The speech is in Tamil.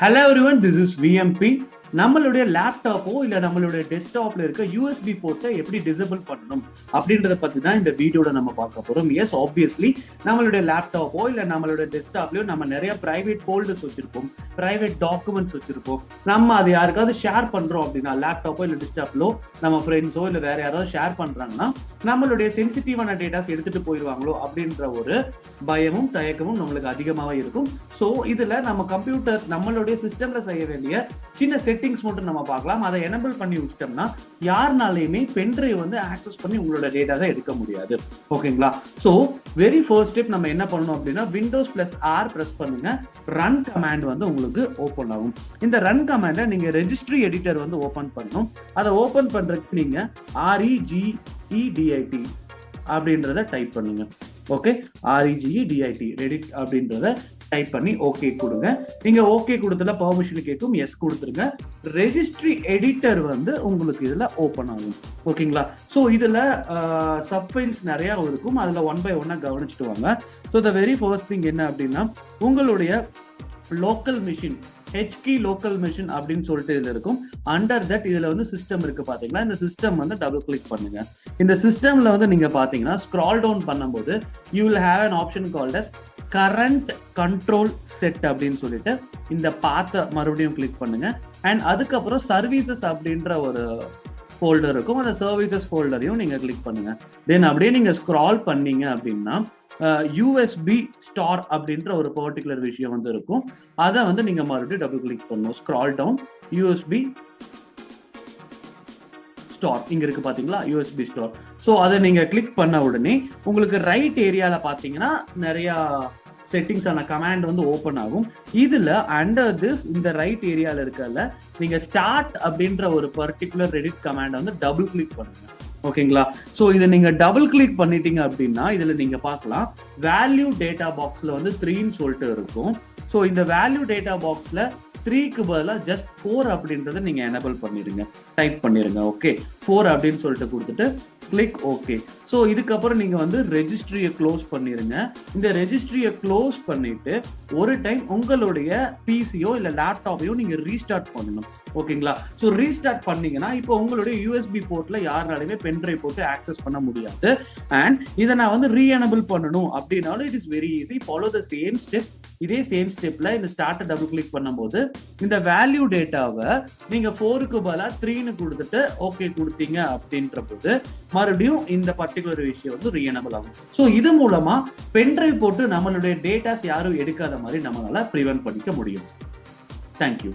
Hello everyone, this is VMP. நம்மளுடைய லேப்டாப்போ இல்ல நம்மளுடைய டெஸ்க்டாப்ல இருக்க யூஎஸ்பி போர்ட்டை எப்படி டிசேபிள் பண்ணணும் அப்படின்றத பத்தி தான் இந்த வீடியோல நம்ம பார்க்க போறோம். எஸ், ஆப்வியஸ்லி நம்மளுடைய லேப்டாப்போ இல்ல நம்மளுடைய டெஸ்க்டாப்லயோ நம்ம நிறைய பிரைவேட் ஃபோல்டர்ஸ் வச்சிருப்போம், பிரைவேட் டாக்குமெண்ட்ஸ் வச்சிருப்போம். நம்ம அதை யாருக்காவது ஷேர் பண்றோம் அப்படின்னா, லேப்டாப்போ இல்ல டெஸ்க்டாப்லோ நம்ம ஃப்ரெண்ட்ஸோ இல்ல வேற யாராவது ஷேர் பண்றாங்கன்னா நம்மளுடைய சென்சிட்டிவான டேட்டாஸ் எடுத்துட்டு போயிடுவாங்களோ அப்படின்ற ஒரு பயமும் தயக்கமும் நம்மளுக்கு அதிகமாவே இருக்கும். ஸோ இதுல நம்ம கம்ப்யூட்டர் நம்மளுடைய சிஸ்டம்ல செய்ய வேண்டிய சின்ன செட்டிங்ஸ் மட்டும் நம்ம பார்க்கலாம். அதை எனபிள் பண்ணி வச்சிட்டோம்னா யாருனாலையுமே பென்ட்ரைவ் வந்து ஆக்சஸ் பண்ணி உங்களோட டேட்டாஸை எடுக்க முடியாது. ஓகேங்களா? ஸோ வெரி ஃபர்ஸ்ட் ஸ்டெப் நம்ம என்ன பண்ணணும் அப்படின்னா, விண்டோஸ் பிளஸ் ஆர் பிரஸ் பண்ணுங்க. ரன் கமாண்ட் வந்து உங்களுக்கு ஓப்பன் ஆகும். இந்த ரன் கமாண்டை நீங்க ரெஜிஸ்ட்ரி எடிட்டர் வந்து ஓபன் பண்ணணும். அதை ஓபன் பண்றதுக்கு நீங்க REGEDIT அப்படின்றத டைப் பண்ணுங்க. ஓகே, REGEDIT ரெடிட் அப்படின்றத டைப் பண்ணி ஓகே கொடுங்க. நீங்க ஓகே கொடுத்தல பெர்மிஷன் கேட்கும், எஸ் கொடுத்துருங்க. ரெஜிஸ்ட்ரி எடிட்டர் வந்து உங்களுக்கு இதுல ஓபன் ஆகும். ஓகேங்களா? ஸோ இதுல சப்ஃபைல்ஸ் நிறைய இருக்கும். அதுல 1 by 1 கவனிச்சுட்டு வாங்க. So the very first thing என்ன அப்படின்னா, உங்களுடைய local machine HKey local machine அப்படின்னு சொல்லிட்டு இதுல இருக்கும். அண்டர் தட் இதுல வந்து சிஸ்டம் இருக்கு பாத்தீங்களா. இந்த சிஸ்டம் வந்து டபுள் கிளிக் பண்ணுங்க. இந்த சிஸ்டம்ல வந்து நீங்க பாத்தீங்கன்னா ஸ்க்ரால் டவுன் பண்ணும்போது you will have an option called as current control set அப்படின்னு சொல்லிட்டு இந்த பாத்த மறுபடியும் கிளிக் பண்ணுங்க. அண்ட் அதுக்கப்புறம் சர்வீசஸ் அப்படின்ற ஒரு ஃபோல்டர் இருக்கும். அந்த சர்வீசஸ் ஃபோல்டரையும் நீங்க கிளிக் பண்ணுங்க. தென் அப்படியே நீங்க ஸ்க்ரால் பண்ணீங்க அப்படின்னா USB ஸ்டார் அப்படின்ற ஒரு பர்டிகுலர் விஷயம் வந்து இருக்கும். அதை வந்து நீங்க மறுபடியும் டபுள் கிளிக் பண்ணணும். ஸ்க்ரால் டவுன், USB ஸ்டார் இங்க இருக்கு பாத்தீங்களா, USB ஸ்டார். ஸோ அதை நீங்க கிளிக் பண்ண உடனே உங்களுக்கு ரைட் ஏரியால பாத்தீங்கன்னா நிறைய செட்டிங்ஸ் ஆன கமாண்ட் வந்து ஓபன் ஆகும். இதுல அண்டர் திஸ் இந்த ரைட் ஏரியால இருக்கல நீங்க ஸ்டார்ட் அப்படின்ற ஒரு பர்டிகுலர் ரெடிட் கமாண்ட் வந்து டபுள் கிளிக் பண்ணுங்க. ஓகேங்களா? ஸோ இதை நீங்க டபுள் கிளிக் பண்ணிட்டீங்க அப்படின்னா இதுல நீங்க பார்க்கலாம் வேல்யூ டேட்டா பாக்ஸ்ல வந்து 3ன்னு சொல்லிட்டு இருக்கும். ஸோ இந்த வேல்யூ டேட்டா பாக்ஸ்ல 3க்கு பதிலாக ஜஸ்ட் 4 அப்படின்றத நீங்க எனபிள் பண்ணிருங்க, டைப் பண்ணிருங்க. ஓகே, 4 அப்படின்னு சொல்லிட்டு கொடுத்துட்டு கிளிக் ஓகே. ஸோ இதுக்கப்புறம் நீங்க வந்து ரெஜிஸ்ட்ரியை க்ளோஸ் பண்ணிருங்க. இந்த ரெஜிஸ்ட்ரியை க்ளோஸ் பண்ணிட்டு ஒரு டைம் உங்களுடைய பிசியோ இல்ல லேப்டாப்பையோ நீங்க ரீஸ்டார்ட் பண்ணணும். ஓகேங்களா? ஸோ ரீஸ்டார்ட் பண்ணீங்கன்னா இப்போ உங்களுடைய யூஎஸ்பி போர்ட்ல யாருனாலுமே பென்ட்ரைவ் போட்டு ஆக்சஸ் பண்ண முடியாது. அண்ட் இதை நான் வந்து ரீஎனபிள் பண்ணணும் அப்படின்னாலும் it is very easy. Follow the same step. இதே சேம் ஸ்டெப்ல இந்த ஸ்டார்ட் டபுள் கிளிக் பண்ணும்போது இந்த வேல்யூ டேட்டாவை நீங்க 4க்கு பதிலாக 3ன்னு கொடுத்துட்டு ஓகே கொடுத்தீங்க அப்படின்ற போது மறுபடியும் இந்த பர்டிகுலர் விஷயம் வந்து ரீஎனபிள் ஆகும். ஸோ இது மூலமா பென்ட்ரைவ் போட்டு நம்மளுடைய டேட்டாஸ் யாரும் எடுக்காத மாதிரி நம்மளால ப்ரிவென்ட் பண்ணிக்க முடியும். தேங்க்யூ.